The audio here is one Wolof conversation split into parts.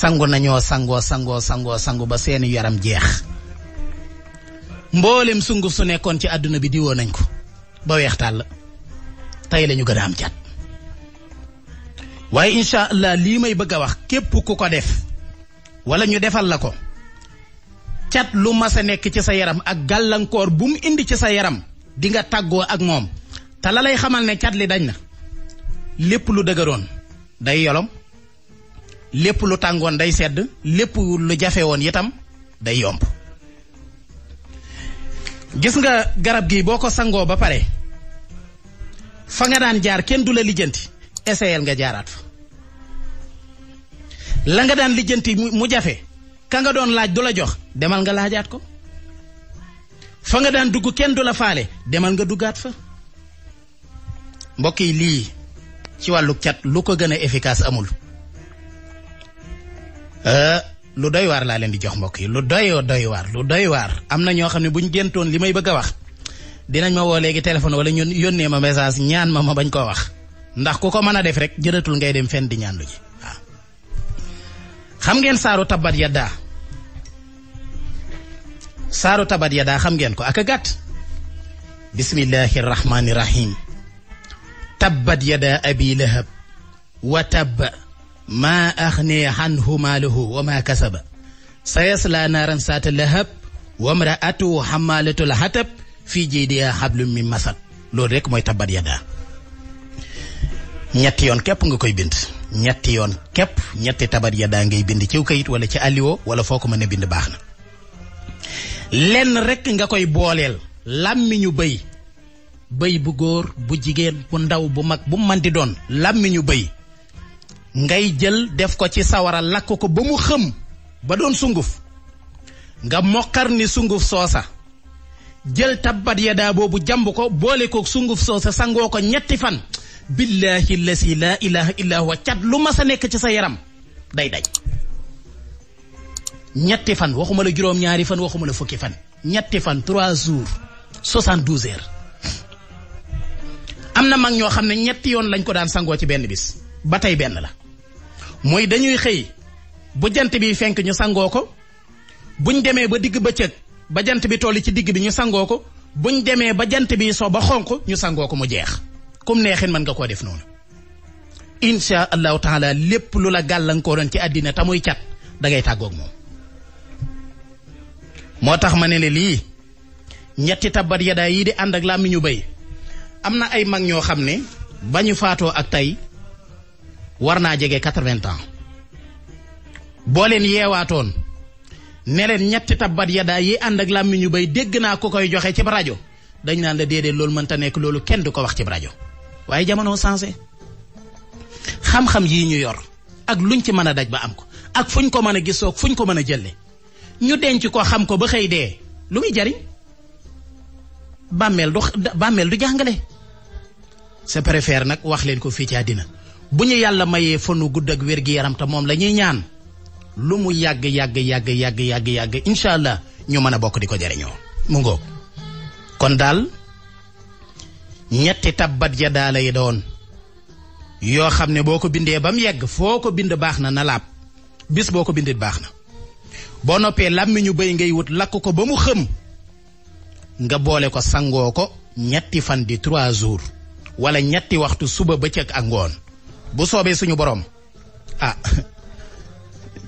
sangu nañoo sangu ba seeni yaram jeex mboolem sunguf su nekkoon ci àdduna bi diwoo nañ ko ba weex tàll tey lañu gën a am cat waaye incha allah lii may bëgg a wax képp ku ko def wala ñu defal la ko cat lu mas a nekk ci sa yaram ak gàllankoor bu mu indi ci sa yaram di nga tàggoo ak moom te la lay xamal ne cat li dañ na lépp lu dëgëroon day yolom lépp lu tàngoon day sedd lépp lu jafe woon itam day yomb gis nga garab gi boo ko sangoo ba pare fa nga daan jaar kenn du la lijjanti essayel nga jaaraat fa la nga daan lijjanti mu jafe ka nga doon laaj du la jox demal nga laajaat ko fa nga daan dugg kenn du la faale demal nga duggaat fa mbokk yi lii ci wàllu cat lu ko gën a efficace amul lu doy waar laa leen di jox mbokk yi lu doy waar am na ñoo xam ne buñ géntoon li may bëgg a wax dinañ ma woo léegi téléphone wala ñun yónnee ma message ñaan ma bañ koo wax ndax ku ko mën a def rek jëratul ngay dem fenn di ñaan lu ji waaw xam ngeen saaru tabbat yaddaa xam ngeen ko ak a gàtt bismillahi rahmani rahim tabbat yada abi lahab wa tabba maa axne anhu maaluhu wa maa kasaba sayasla naaran saata lahab wa mraatuhu xamaalatul hatab fii jiidiha hablum min masad loolu rek mooy tabbat yada ñetti yoon képp nga koy bind ñetti yoon képp ñetti tabbat yada ngay bind ci kayit wala ci alliwo wala foo ko mën a bind baax na lenn rek nga koy booleel làmmiñu bëy bu góor bu jigéen bu ndaw bu mag bu man di doon làmmiñu bëy ngay jël def ko ci sawara lakk ko ba mu xëm ba doon sunguf nga mokkar ni sunguf soosa jël tabbat yadaa boobu jàmb ko boole ko sunguf soosa sangoo ko ñetti fan billahi lasi la ilaha illa huwa cat lu ma sa nekk ci sa yaram day daj ñetti fan waxuma la juróom-ñaari fan waxuma la fukki fan ñetti fan 3 jours 72 heures am na mag ñoo xam ne ñetti yoon lañ ko daan sangoo ci benn bis ba tey benn la mooy dañuy xëy bu jant bi fenk ñu sangoo ko buñ demee ba digg bëccëg ba jant bi toll ci digg bi ñu sangoo ko buñ demee ba jant bi so ba xonq ñu sangoo ko mu jeex kum neexin mën nga koo def noonu insha allahu taala lépp lu la gàllankooroon ci àddina te muy cat da ngay tàggoog moom moo tax ma ne lii ñetti tabbat yadaa yi di ànd ak làmmiñu bëy am na ay mag ñoo xam ne ba ñu faatoo ak tey war naa jege 80 ans boo leen yeewaatoon ne leen ñetti tabbat yadaa yi ànd ak làmmiñu bëy dégg naa ko koy joxe ci rajo dañ naan la déedéet loolu mënta nekk loolu kenn du ko wax ci rajo waaye jamono sensé xam-xam yii ñu yor ak luñ ci mën a daj ba am ko ak fuñ ko mën a gisoo fuñ ko mën a jëlle ñu denc ko xam ko ba xëy dee lu muy jariñ bàmmeel du jàngale c'est préfère nag wax leen ko fii ci àddina bu ñu yàlla mayee fanu gudd ak wér gi yaram te moom la ñuy ñaan lu mu yàgg incha allah ñu mën a bokk di ko jariñoo mu ngoog kon daal ñetti tabbat yadaa lay doon yoo xam ne boo ko bindee ba mu yegg foo ko bind baax na laab bis boo ko bindit baax na boo noppee làmmiñu bëy ngay wut lakk ko ba mu xëm nga boole ko sangoo ko ñetti fan di 3 jours wala ñetti waxtu suba bëccëg ak ngoon bu soobee suñu borom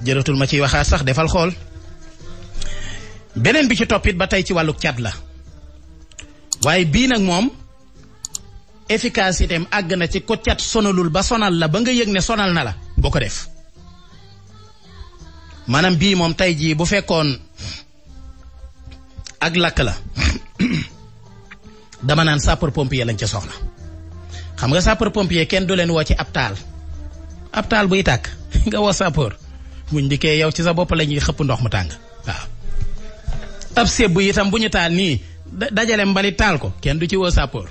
jërëtul ma ciy waxaat sax defal xool beneen bi ci toppit ba tey ci wàllu cat la waaye bii nag moom efficacité am àgg na ci ko cat sonalul ba sonal la ba nga yëg ne sonal na la boo ko def maanaam bii moom tey jii bu fekkoon ak lakk la dama naan sapeur pompier lañ ca soxla xam nga sapeur pompier kenn du leen woo ci ab taal buy tàkk nga woo sapeur buñ dikkee yow ci sa bopp la ñuy xëpp ndox mu tàng waaw ab sébb itam bu ñu taal nii dajale mbali taal ko kenn du ci woo sapeur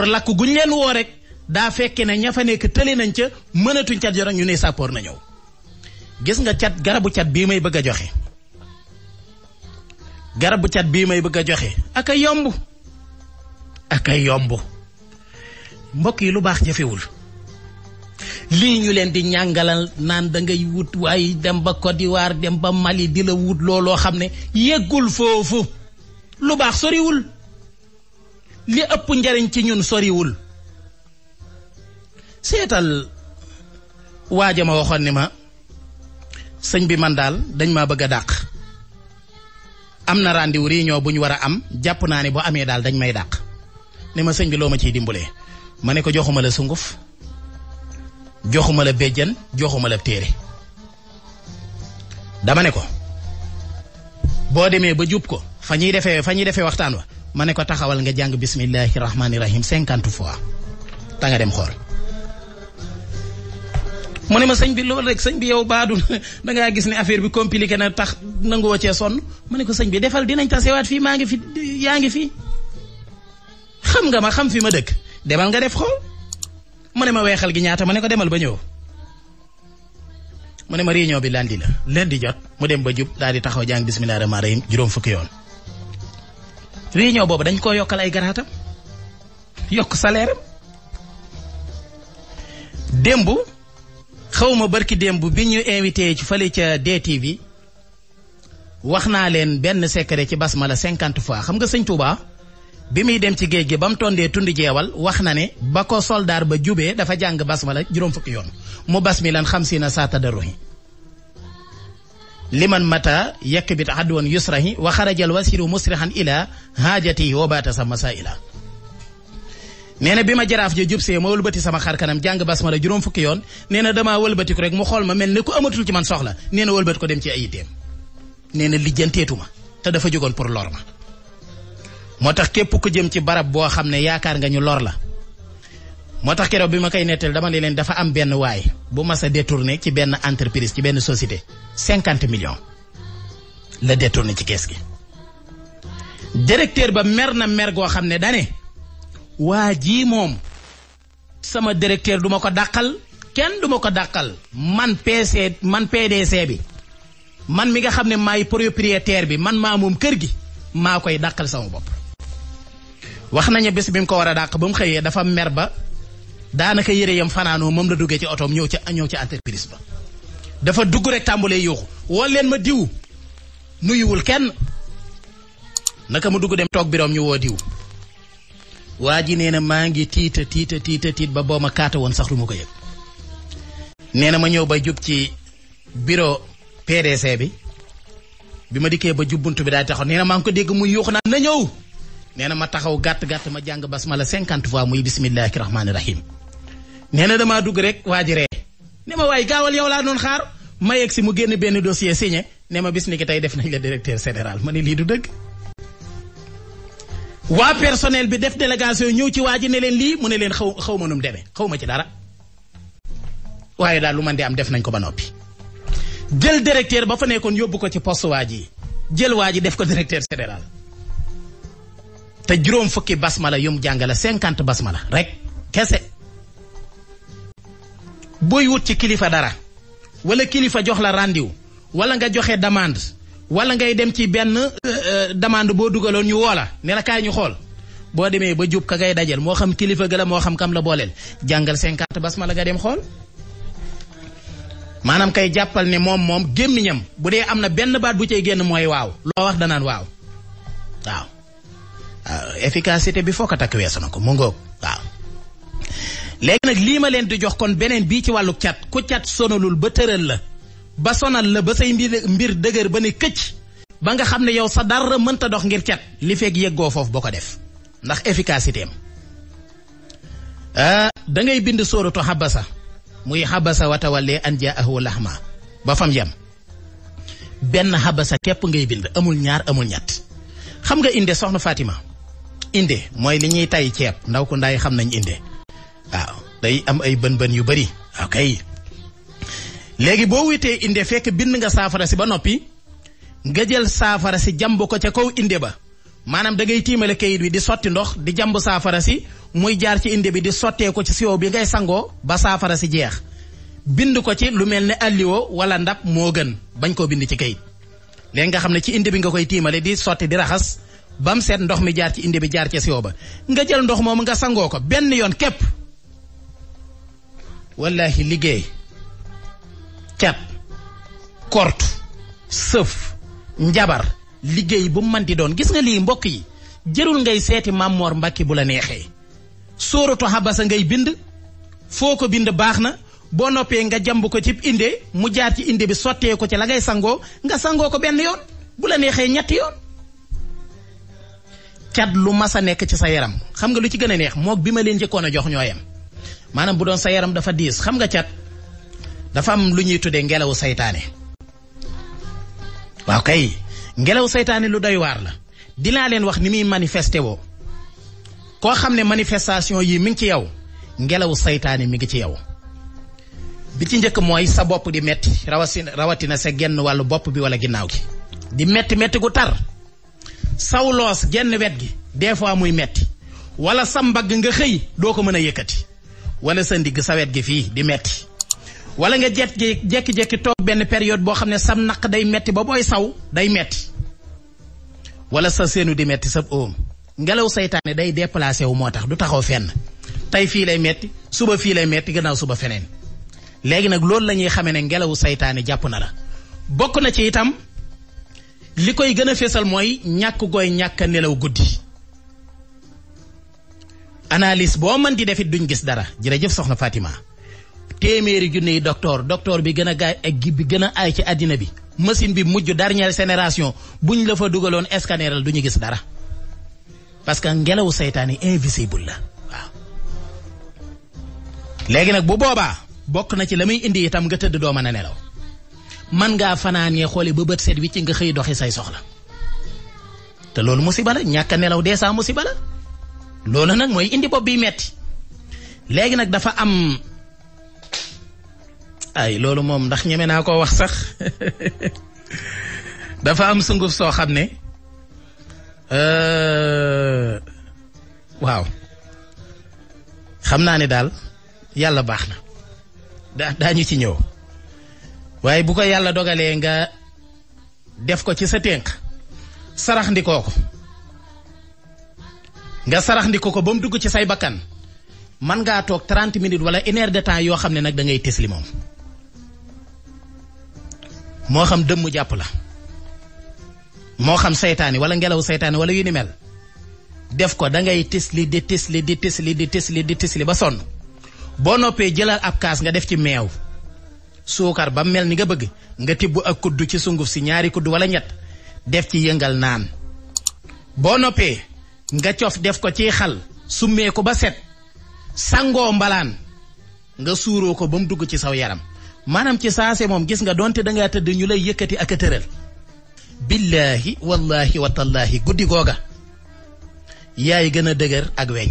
lakk guñ leen woo rek daa fekke ne ña fa nekk tële nañ ca mënatuñ cat joro ñu ne sapeur na ñëw gis nga cat garabu cat bii may bëgg a joxe aka yomb mbokk yi lu baax jafewul lii ñu leen di ñàngalal naan da ngay wut waaye dem ba Côte d'Ivoire dem ba Mali di la wut looloo xam ne yeggul foofu. lu baax soriwul li ëpp njariñ ci ñun soriwul. seetal waaja ma waxoon ni ma sëñ bi man daal dañ maa bëgg a dàq am na rendez-vous réunion bu ñu war a am jàpp naa ne bu amee daal dañ may dàq ne ma sëñ bi loo ma ciy dimbalee ma ne ko joxuma la sunguf joxuma la béjjan joxuma la téere dama ne ko boo demee ba jub ko fa ñuy defee waxtaan wa ma ne ko taxawal nga jàng bismillahi rahmaani rahim 50 fois ta nga dem xool. mu ne ma sëñ bi loolu rek sëñ bi yow baadu dangaa gis ne affaire bi compliqué na tax nanguwoo cee sonn ma ne ko sëñ bi defal dinañ tasewaat fii maa ngi fi yaa ngi fi xam nga ma xam fi ma dëkk demal nga def xool. mu ne ma weexal gi ñaata ma ne ko demal ba ñëw mu ne ma réunion bi lundi jot mu dem ba jub daal di taxaw jàng bismillaahi rahmaani rahiim juróom fukki yoon. réunion boobu dañ koo yokkal ay garaatam yokk salaire am. démb xawma barki démb bi ñu invité ci fële ca DTV wax naa leen benn secret ci basmala 50 fois xam nga sëñ Touba bi muy dem ci géej gi ba mu tondee tundi jeewal wax na ne ba ko soldaar ba jubee dafa jàng basmala juróom fukki yoon mu basmilan 50 saa tadarruhi liman mata yekk bi taxaddu woon yusrahi wa xarajal wasiru musrihan ila haajati wa baata sa masaila nee na bi ma jaraaf ja jub see ma wëlbati sama xar kanam jàng basmala juróom fukki yoon nee na damaa wëlbati ko rek mu xool ma mel ni ku amatul ci man soxla nee na wëlbati ko dem ci ay yitteem nee na lijjanteetu ma te dafa jógoon pour lor ma. moo tax képp ku jëm ci barab boo xam ne yaakaar nga ñu lor la moo tax keroog bi ma koy nettali dama ne leen dafa am benn waay bu mas a détourné ci benn entreprise ci benn société 50 millions la détourné ci kees gi. directeur ba mer na mer goo xam ne dane waa jii moom sama directeur du ma ko dàqal kenn du ma ko dàqal man PDC bi man mi nga xam ne maay propriétaire bi man maa moom kër gi maa koy dàqal sama bopp. wax nañu bés bi mu ko war a dàq ba mu xëyee dafa mer ba daanaka yére yam fanaanoo moom la duggee ci otoom ñëw ci entreprise ba dafa dugg rek tàmbalee yuuxu woo leen ma diw nuyuwul kenn naka mu dugg dem toog biroom ñu woo diw. waa ji nee na maa ngi tiit ba boo ma kaata woon sax lu ma ko yëg. nee na ma ñëw ba jub ci bureau PDC bi ma dikkee ba jub buntu bi daal taxaw nee na maa ngi ko dégg muy yuuxu naan na ñëw. nee na ma taxaw gàtt ma jàng basmala 50 fois muy bismillahi rahmaani rahim. nee na damaa dugg rek waa ji ree ne ma waay gaawal yow laa doon xaar ma yegg si mu génn benn dossier signé ne ma bis ni ki tey def nañ la directeur général ma ne lii du dëgg. waa personnel bi def délégation ñëw ci waa ji ne leen lii mu ne leen xaw ma num demee xaw ma ci dara waaye daal lu man di am def nañ ko ba noppi. jël directeur ba fa nekkoon yóbbu ko ci poste waa ji jël waa ji def ko directeur général. te juróom fukki basmala yum jàngale 50 basmala rek kese. booy wut ci kilifa dara wala kilifa jox la rendez-vous wala nga joxe demande wala ngay dem ci benn demande boo dugaloon ñu woo la ne la kaay ñu xool boo demee ba jub ka ngay dajal moo xam kilifa ga la moo xam kam la booleel jàngal 50 basmala nga dem xool. maanaam kay jàppal ne moom gémmiñam bu dee am na benn baat bu cay génn mooy waaw loo wax danaan waaw. efficacité bi foo ko takk weesu na ko mu ngoog waaw. léegi nag lii ma leen di jox kon beneen bii ci wàllu cat ku cat sonalul ba tëral la ba sonal la ba say mbir dëgër ba ne këcc ba nga xam ne yow sa dara mënta dox ngir cat li fekk yëggoo foofu boo ko def ndax efficacité am. da ngay bind sóoratu xabasa muy xabasa watawallee an jaahu lahma ba fam yam benn xabasa képp ngay bind amul ñaar amul ñett. xam nga inde soxna Fatima inde mooy li ñuy tay ceeb ndaw ko ndaay xam nañ inde waaw day am ay bën yu bari ok léegi boo witee inde fekk bind nga saafara si ba noppi nga jël saafara si jàmb ko ca kaw inde ba maanaam da ngay tiimale kayit wi di sotti ndox di jàmb saafara si muy jaar ci inde bi di sottee ko ci siwo bi ngay sangoo ba saafara si jeex bind ko ci lu mel ne alliwo wala ndab moo gën bañ koo bind ci kayit. léegi nga xam ne ci inde bi nga koy tiimale di sotti di raxas ba mu seet ndox mi jaar ci inde bi jaar ci siwo ba nga jël ndox moom nga sangoo ko benn yoon képp wallahi liggéey cat kortu sëf njabar liggéey bu mën di doon gis nga lii mbokk yi jërul ngay seeti Mamor Mbacke bu la neexee sóoratu Habasa ngay bind foo ko bind baax na boo noppee nga jamb ko ci inde mu jaar ci inde bi sottee ko ci la ngay sangoo nga sangoo ko benn yoon bu la neexee ñetti yoon cat lu mas a nekk ci sa yaram xam nga lu ci gën a neex moog bi ma leen njëkkoon a jox ñoo yem maanaam bu doon sa yaram dafa diis xam nga cat dafa am lu ñuy tuddee ngelawu saytaane waaw kay ngelaw saytaane lu doy waar la dinaa leen wax ni muy manifesté woo koo xam ne manifestation yi mi ngi ci yow ngelawu saytaane mi ngi ci yow bi ci njëkk mooy sa bopp di metti rawatina sa genn wàllu bopp bi wala ginnaaw gi di metti gu tar saw loos genn wet gi des fois muy metti wala sa mbagg nga xëy doo ko mën a yëkkati wala sa ndigg sa wet gi fii di metti wala nga jekki-jekki toog benn période boo xam ne sam naq day metti ba booy saw day metti wala sa seenu di metti sa oom ngelaw saytaane day déplacé wu moo tax du taxaw fenn tey fii lay metti suba fii lay metti gannaaw suba feneen léegi nag loolu la ñuy xamee ne ngelawu saytaane jàpp na la bokk na ci itam li koy gën a fésal mooy ñàkk gooy ñàkk nelaw guddi analyse boo mën di defit duñ gis dara jërëjëf soxna Fatima téeméeri junne yi docteur bi gën a gaay ak gi bi gën a aay ci àddina bi machine bi mujj dernière génération buñ la fa dugaloon scanneral duñu gis dara parce que ngelawu saytaane invisible la waaw léegi nag bu boobaa bokk na ci la muy indi itam nga tëdd doo mën a nelaw man ngaa fanaanee xoole ba bët seet wi ci nga xëy doxi say soxla te loolu musiba la ñàkk a nelaw dee saa musiba la loolu nag mooy indi bopp biy metti léegi nag dafa am ay loolu moom ndax ñeme naa koo wax sax dafa am sunguf soo xam ne waaw xam naa ne daal yàlla baax na daañu ci ñëw waaye bu ko yàlla dogalee nga def ko ci sa ténk sarax ndikoo ko nga sarax ndiko ko ba mu dugg ci say bakkan man ngaa toog 30 minutes wala 1 heure de temps yoo xam ne nag da ngay tisli moom moo xam dëmm jàpp la moo xam saytaani wala ngelaw saytaani wala yu ni mel def ko da ngay tisli di tisli ba sonn boo noppee jëlal ab kaas nga def ci meew suukar ba mel ni nga bëgg nga tibb ak kuddu ci sunguf si 2 kuddu wala 3 def ci yëngal naan boo noppee nga cof def ko ci xal summee ko ba set sangoo mbalaan nga suuroo ko ba mu dugg ci saw yaram maanaam ci saase moom gis nga donte dangaa tëdd ñu lay yëkkati ak a tëral billaahi wallahi watallaahi guddi googa yaay gën a dëgër ak weñ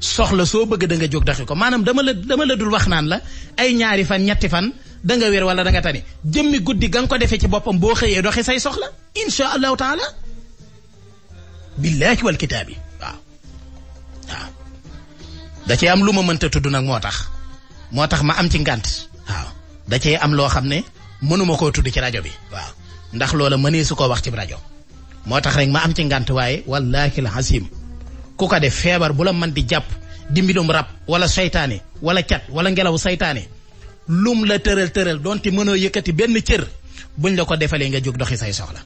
soxla soo bëgg da nga jóg doxi ko maanaam dama la dul wax naan la ay 2 fan 3 fan da nga wér wala da nga tani jëmmi guddi ga nga ko defee ci boppam boo xëyee doxi say soxla insha allahu taala billaahi wal kitaabi waaw da cee am lu ma mënta tudd nag moo tax ma am ci ngànt waaw da cee am loo xam ne mënuma koo tudd ci rajo bi waaw ndax loola mënee su ko wax ci rajo moo tax rek ma am ci ngànt waaye wallaahi la hasim ku ko def feebar bu la mën di jàpp di mbirum rab wala seytaane wala cat wala ngelaw seytaane lum la tëral donte mënoo yëkkati benn cër buñ la ko defalee nga jóg doxi say soxla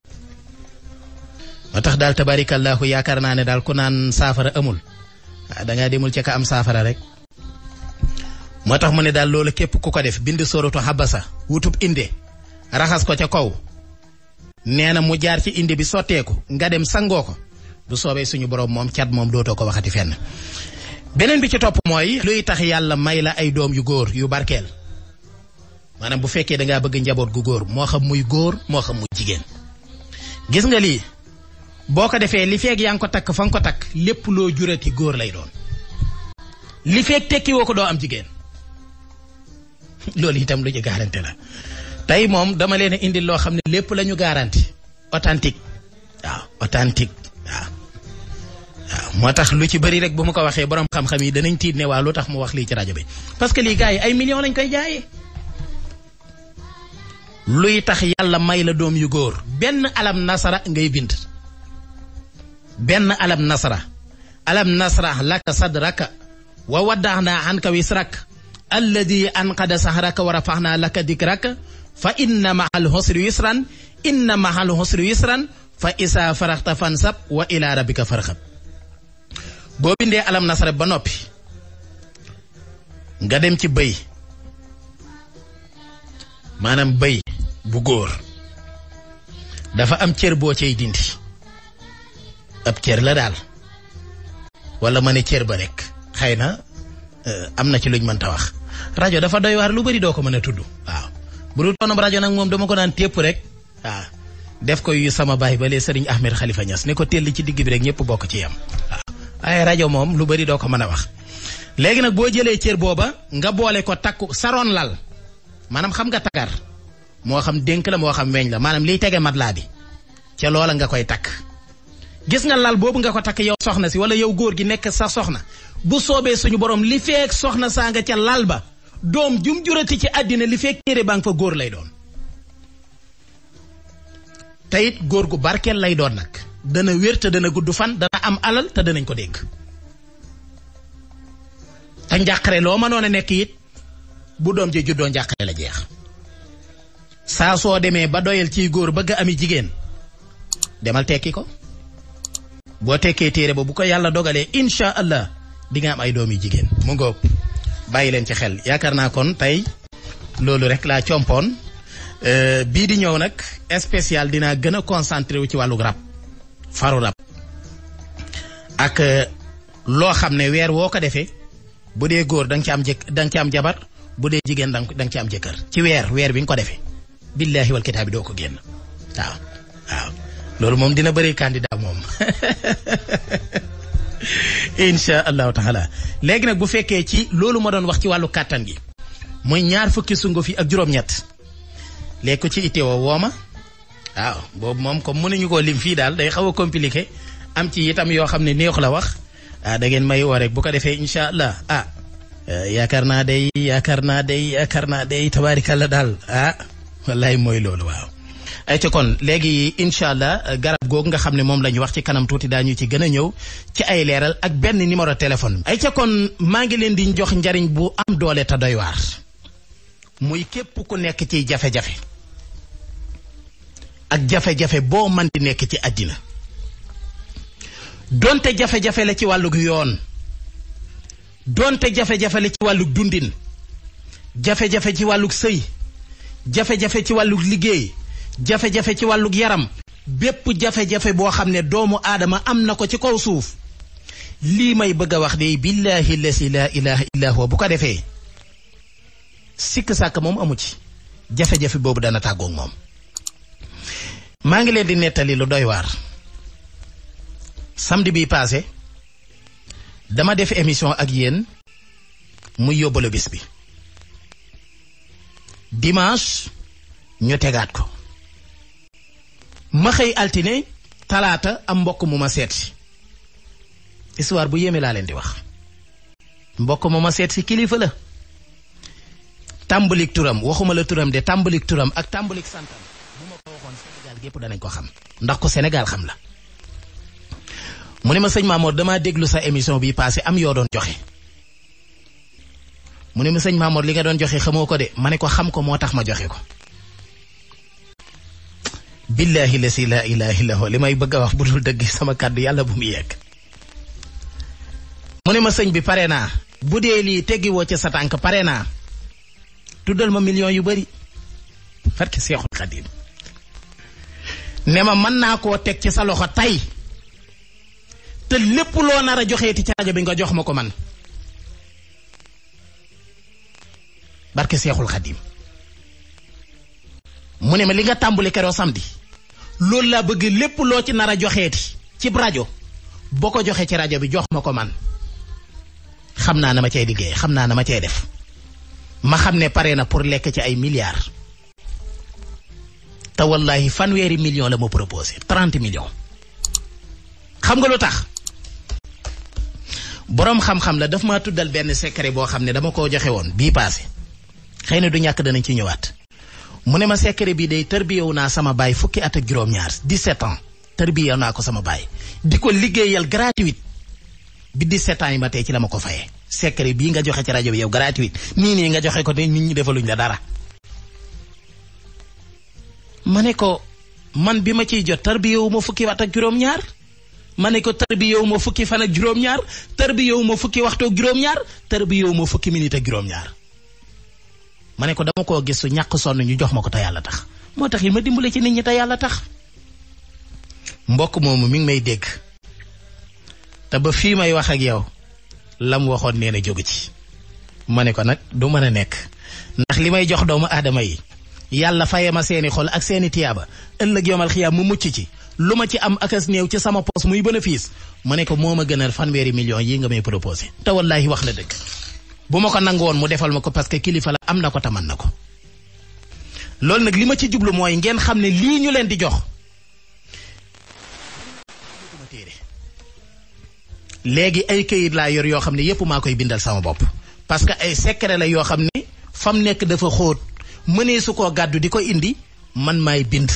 moo tax daal tabarikallaahu yaakaar naa ne daal ku naan saafara amul dangaa demul ca ka am saafara rek moo tax mu ne daal loolu képp ku ko def bind sóoratu Habasa wutub inde raxas ko ca kaw nee na mu jaar ci inde bi sotteeku nga dem sangoo ko bu soobee suñu borom moom cat moom dootoo ko waxati fenn beneen bi ci topp mooy luy tax yàlla may la ay doom yu góor yu barkeel maanaam bu fekkee dangaa bëgg njaboot gu góor moo xam muy góor moo xam muy jigéen gis nga lii boo ko defee li feeg yaa ngi ko takk fa nga ko takk lépp loo jurati góor lay doon li feeg tekki woo ko doo am jigéen loolu itam lu ñu garanti la tey moom dama leen a indil loo xam ne lépp la ñu garanti authentique waaw authentique waaw moo tax lu ci bëri rek bu ma ko waxee borom xam-xam yi danañ tiit ne waa lu tax mu wax lii ci rajo bi parce que lii gars yi ay millions lañ koy jaayee luy tax yàlla may la doom yu góor benn alam nasara ngay bind benn alam nasara laka sadraka wa waddaxnaa anka wisrak alladi anqada sahraka wa rafaxna laka dikraka fa inna mahal husri yusran inna mahal husri yusran fa isa faraxta fansab wa ila rabbika farxab. boo bindee alam nasara ba noppi nga dem ci bëy maanaam bëy bu góor dafa am cër boo cay dindi ab cër la daal wala ma ne cër ba rek xëy na am na ci luñ mënta wax. rajo dafa doy waar lu bari doo ko mën a tudd waaw bu dul toonam rajo nag moom dama ko naan tépp rek waaw def ko yu sama baay ba lee Serigne Ahmed Khalifa Niass ne ko tell ci digg bi rek ñëpp bokk ci yam waaw ay rajo moom lu bari doo ko mën a wax. léegi nag boo jëlee cër booba nga boole ko takku saroon lal maanaam xam nga tagar moo xam dénk la moo xam weñ la maanaam liy tege mat laa bi ca loola nga koy takk. gis nga lal boobu nga ko takk yow soxna si wala yow góor gi nekk sa soxna bu soobee suñu borom li feek soxna saa nga ca lal ba doom jum jurati ci àddina li feek téere baa nga fa góor lay doon. te it góor gu barkeel lay doon nag dana wér te dana gudd fan dana am alal te danañ ko dégg. te njàqare loo mënoon a nekk it bu doom ji juddoo njàqare la jeex. saa soo demee ba doyal ciy góor bëgg a ami jigéen demal tekki ko. boo tekkee téere ba bu ko yàlla dogalee incha allah di nga am ay doom yu jigéen mu ngoog bàyyi leen ci xel. yaakaar naa kon tey loolu rek laa compoon bii di ñëw nag spécial dinaa gën a concentré wu ci wàllu rab faru rab ak loo xam ne weer woo ko defee bu dee góor da nga ci am da nga ci am jabar bu dee jigéen da nga ci am jëkkër ci weer bi nga ko defee billaahi wal kitaabi doo ko génn waaw waaw. loolu moom dina bëri candidat moom insha allahu taala. léegi nag bu fekkee ci loolu ma doon wax ci wàllu kàttan gi muy 20 fukki sunguf yi ak juróom-ñett léegi ko ci itteewoo wooma waaw boobu moom comme mënuñu koo lim fii daal day xaw a compliqué am ci itam yoo xam ne neexu la wax da ngeen may woo rek bu ko defee insha allah yaakaar naa day tabaarikàlla daal wallaay mooy loolu waaw. ay ca kon léegi incha allah garab googu nga xam ne moom la ñu wax ci kanam tuuti daañu ci gën a ñëw ci ay leeral ak benn numéro téléphone. ay ca kon maa ngi leen di jox njariñ bu am doole te doy waar muy képp ku nekk ci jafe-jafe ak jafe-jafe boo mën di nekk ci àddina donte jafe-jafe la ci wàllug yoon donte jafe-jafe la ci wàllug dundin jafe-jafe ci wàllug sëy jafe-jafe ci wàllug liggéey jafe-jafe ci wàllug yaram bépp jafe-jafe boo xam ne doomu aadama am na ko ci kaw suuf lii may bëgg a wax de billahi lasi la ilaha illa huwa bu ko defee sikk sàkk moom amu ci jafe-jafe boobu dana tàggoog moom. maa ngi leen di nettali lu doy waar samedi bi passé dama def émission ak yéen muy yóbbalu bis bi dimanche ñu tegaat ko ma xëy altine talaata am mbokk mu ma seet si histoire bu yéeme laa leen di wax mbokk mu ma seet si kilifa la tàmbalik turam waxuma la turam de tàmbalik turam ak tàmbalik santam bu ma ko waxoon Sénégal gépp danañ ko xam ndax ko Sénégal xam la mu ne ma sëñ Mamour dama déglu sa émission bi passé am yoo doon joxe mu ne ma sëñ Mamour li nga doon joxe xamoo ko de ma ne ko xam ko moo tax ma joxe ko billahi lasi la ilaha illa huwa li may bëgg a wax bu dul dëgg sama kàddu yàlla bu mu yegg mu ne ma sëñ bi pare naa bu dee lii teggiwoo ci sa tànk pare naa tuddal ma millions yu bari farki Seexul Xadiim ne ma mën naa koo teg ci sa loxo tey te lépp loo nar a joxeeti ci rajo bi nga jox ma ko man barke Seexul Xadiim mu ne ma li nga tàmbali keroo samedi loolu laa bëgg lépp loo ci nar a joxeeti ci rajo boo ko joxee ci rajo bi jox ma ko man xam naa na ma cay liggéey xam naa na ma cay def ma xam ne pare na pour lekk ci ay milliards te wallahi 100 millions la ma proposé 30 millions xam nga lu tax boroom xam-xam la daf maa tuddal benn secret boo xam ne dama koo joxe woon bii passé xëy na du ñàkk danañ ci ñëwaat mu ne ma secret bi day tërbiyewu naa sama baay fukki at ak juróom-ñaar 17 ans tërbiyewu naa ko sama baay di ko liggéeyal gratuit bi 17 ans yi ma tey ci la ma ko fayee secret bii nga joxe ci rajo bi yow gratuit nii nga joxe ko te nit ñi defaluñ la dara. ma ne ko man bi ma ciy jot tarbiyewu ma fukki wat ak juróom-ñaar ma ne ko tarbiyewu ma fukki fan ak juróom-ñaar tarbiyewu ma fukki waxtu ak juróom-ñaar tarbiyewu ma fukki minute ak juróom-ñaar. ma ne ko dama koo gis su ñàkk sonn ñu jox ma ko te yàlla tax moo tax yi ma dimbale ci nit ñi te yàlla tax. mbokk moomu mi ngi may dégg te ba fii may wax ak yow lam waxoon nee na jógu ci. ma ne ko nag du mën a nekk ndax li may jox doomu aadama yi yàlla faye ma seeni xol ak seeni tiyaaba ëllëg yomal xiyaam mu mucc ci lu ma ci am akas néew ci sama poos muy bénéfice ma ne ko moo ma gënal fanweeri millions yi nga may proposé. te wallaahi wax na dëgg bu ma ko nangu woon mu defal ma ko parce que kilifa la am na ko taman na ko. loolu nag li ma ci jublu mooy ngeen xam ne lii ñu leen di jox léegi ay këyit laa yor yoo xam ne yépp maa koy bindal sama bopp parce que ay secret la yoo xam ne fam nekk dafa xóot mënee su koo gàddu di ko indi man maay bind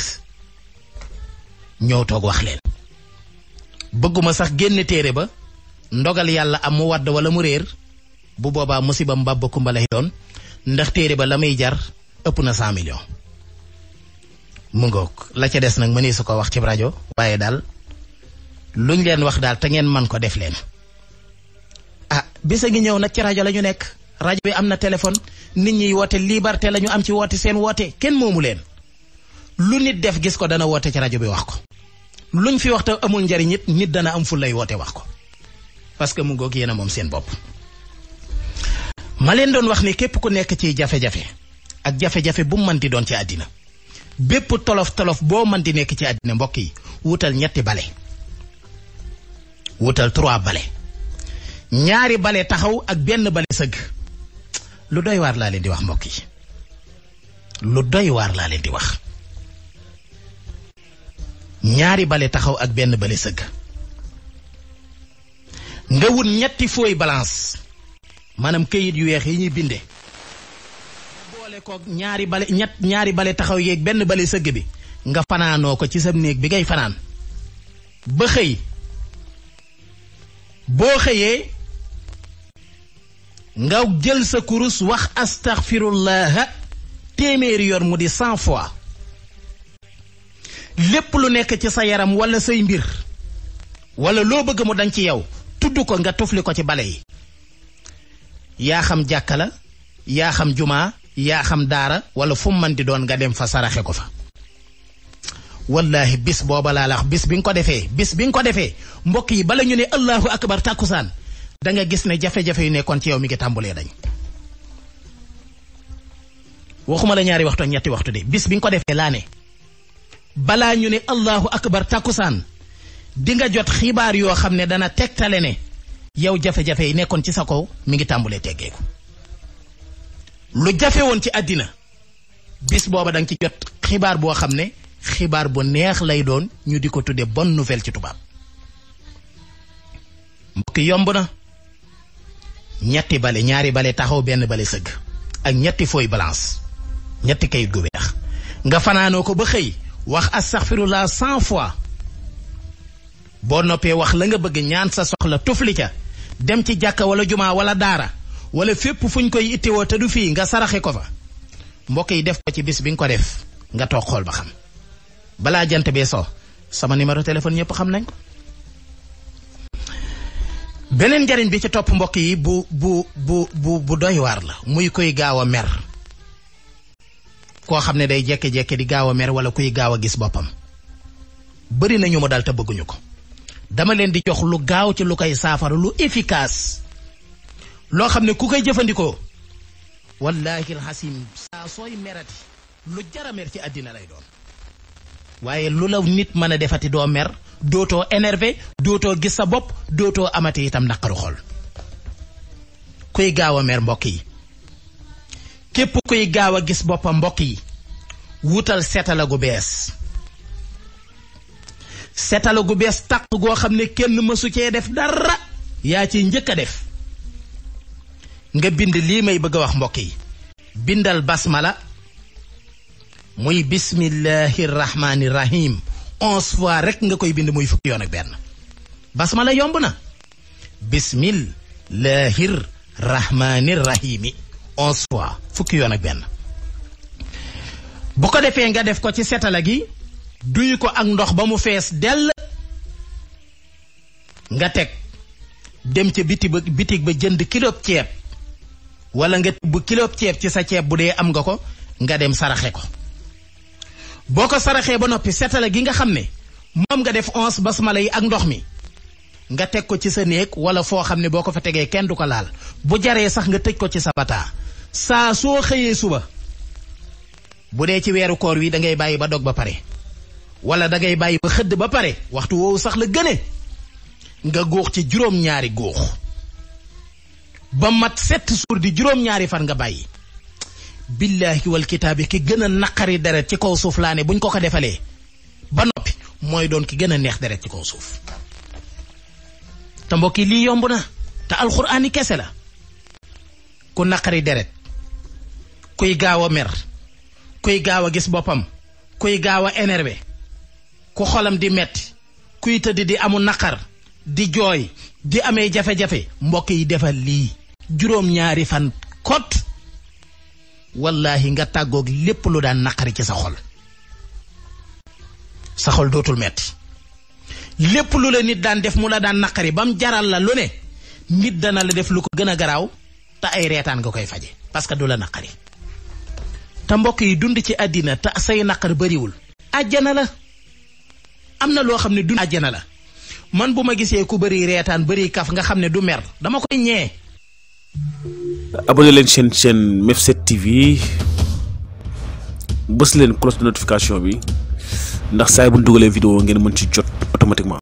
ñëw toog wax leen. bëgguma sax génn téere ba ndogal yàlla am mu wadd wala mu réer bu boobaa musiba mbàbba kumba lay doon ndax téere ba la muy jar ëpp na 100 millions. mu ngoog la ca des nag mënee su ko wax ci rajo waaye daal luñ leen wax daal te ngeen man ko def leen. bisa ngi ñëw nag ci rajo la ñu nekk rajo bi am na téléphone nit ñi woote liberté la ñu am ci woote seen woote kenn moomu leen lu nit def gis ko dana woote ci rajo bi wax ko luñ fi wax te amul njariñ it nit dana am fu lay woote wax ko parce que mu ngoog yéen a moom seen bopp. ma leen doon wax ni képp ku nekk ci jafe-jafe ak jafe-jafe bu mu mënti doon ci àddina bépp tolof-tolof boo mënti nekk ci àddina mbokk yi wutal 3 bale wutal 3 bale 2 bale taxaw ak 1 bale sëgg. lu doy waar laa leen di wax mbokk yi lu doy waar laa leen di wax 2 bale taxaw ak 1 bale sëgg. nga wut 3 feuille balance maanaam këyit yu weex yi ñuy binde boole ko 2 bale 2 bale taxaw yeeg 1 bale sëgg bi nga fanaanoo ko ci sa néeg bi ngay fanaan ba xëy boo xëyee nga jël sa kurus wax astaghfirullah téeméeri yoon mu di 100 fois lépp lu nekk ci sa yaram wala say mbir wala loo bëgg mu dañ ci yow tudd ko nga tufli ko ci bale yi. yaa xam jàkka la yaa xam jumaa yaa xam daara wala fu mu mën di doon nga dem fa saraxe ko fa. wallahi bis booba laa la wax bis bi nga ko defee mbokk yi bala ñu ne allahu akbar tàkkusaan da nga gis ne jafe-jafe yu nekkoon ci yow mi ngi tàmbulee dañ. waxuma la 2 waxtu ak 3 waxtu de bis bi nga ko defee laa ne balaa ñu ne allahu akbar tàkkusaan di nga jot xibaar yoo xam ne dana tegtale ne yow jafe-jafe yi nekkoon ci sa kaw mi ngi tàmbulee teggeeku. lu jafe woon ci àddina bis booba da nga ci jot xibaar boo xam ne xibaar bu neex lay doon ñu di ko tudde bonne nouvelle ci tubaab. mbokk yomb na 3 bale 2 bale taxaw 1 bale sëgg ak 3 feuille balance 3 kayit gu weex nga fanaanoo ko ba xëy wax astaghfirullah 100 fois boo noppee wax la nga bëgg ñaan sa soxla tufli ca dem ci jàkka wala jumaa wala daara wala fépp fuñ koy ittiwoo te du fii nga saraxe ko fa. mbokk yi def ko ci bis bi nga ko def nga toog xool ba xam balaa jant bee so sama numéro téléphone ñëpp xam nañ ko. beneen njariñ bi ci topp mbokk yi bu doy waar la muy koy gaaw a mer koo xam ne day jekke-jekke di gaaw a mer wala kuy gaaw a gis boppam bari nañu mu dal te bëgguñu ko. dama leen di jox lu gaaw ci lu koy saafara lu efficace loo xam ne ku koy jëfandikoo wallahi alxasim saa sooy merati lu jara mer ci àddina lay doon. waaye lu la nit mën a defati doo mer dootoo énervé dootoo gis sa bopp dootoo amati itam naqaru xol. kuy gaaw a mer mbokk yi képp kuy gaaw a gis boppam mbokk yi wutal setala gu bees. setala gu bees tàq goo xam ne kenn mësu cee def dara yaa ci njëkk a def. nga bind lii may bëgg a wax mbokk yi bindal basmala muy bismillahi rahmani rahim 11 fois rek nga koy bind muy fukki yoon ak benn. basmala yomb na bismillahir rahmanir rahimi 11 fois fukki yoon ak benn. bu ko defee nga def ko ci setala gi duy ko ak ndox ba mu fees dell nga teg dem ca bitig ba jënd kilo ceeb wala nga tibb kilo ceeb ci sa ceeb bu dee am nga ko nga dem saraxe ko. boo ko saraxee ba noppi setala gi nga xam ne moom nga def 11 basmala yi ak ndox mi nga teg ko ci sa néeg wala foo xam ne boo ko fa tegee kenn du ko laal bu jaree sax nga tëj ko ci sa bataa saa soo xëyee suba bu dee ci weeru koor wi da ngay bàyyi ba dog ba pare wala da ngay bàyyi ba xëdd ba pare waxtu woowu sax la gëne nga góox ci juróom-ñaari góox ba mat 7 jours di juróom-ñaari fan nga bàyyi. billaahi wal kitaabi ki gën a naqari deret ci kaw suuf laa ne buñ ko defalee ba noppi mooy doon ki gën a neex deret ci kaw suuf. te mbokk yi lii yomb na te alxuraani kese la. ku naqari deret kuy gaaw a mer kuy gaaw a gis boppam kuy gaaw a énervé ku xolam di metti kuy tëdd di amu naqar di jooy di amee jafe-jafe mbokk yi defal lii juróom-ñaari fan kot wallahi nga tàggoog lépp lu daan naqari ci sa xol dootul metti lépp lu la nit daan def mu la daan naqari bam jaral la lu ne nit dana la def lu ko gën a garaaw te ay reetaan nga koy faje parce que du la naqari. te mbokk yi dund ci àddina te say naqar bariwul àjjana la. am na loo xam ne dund àjjana la man bu ma gisee ku bari reetaan bari kaf nga xam ne du mer dama koy ñee. abonné leen chaîne Mef7 TV bës leen cloche de notification bi ndax saa bu ñu dugalee vidéo ngeen mën ci jot automatiquement.